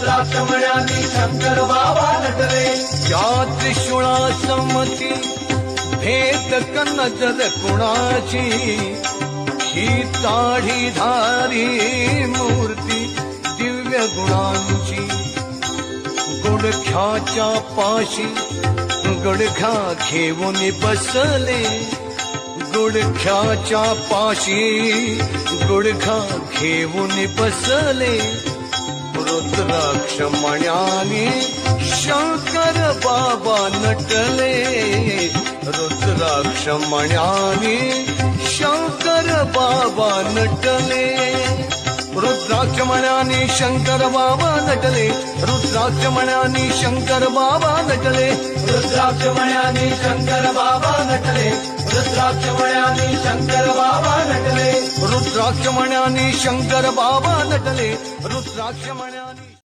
रुद्राक्षमण्यानी शंकर बाबा नटले. या त्रिशूळा संमती भेद नजर कुणाची, ही ताढीधारी मूर्ती दिव्य गुणांची. गुडख्याच्या पाशी गुडघा घेऊन बसले, गुडख्याच्या पाशी गुडघा घेऊन बसले. रुद्राक्षमण्याने शंकर बाबा नटले, रुद्राक्षमण्याने शंकर बाबा नटले. रुद्राक्षमण्याने शंकर बाबा नटले, रुद्राक्षमण्याने शंकर बाबा नटले. रुद्राक्षमण्यानी शंकर बाबा नटले. रुद्राक्षमण्यानी शंकर बाबा नटले. रुद्राक्षमण्याने शंकर बाबा नटले. रुद्राक्षमण्याने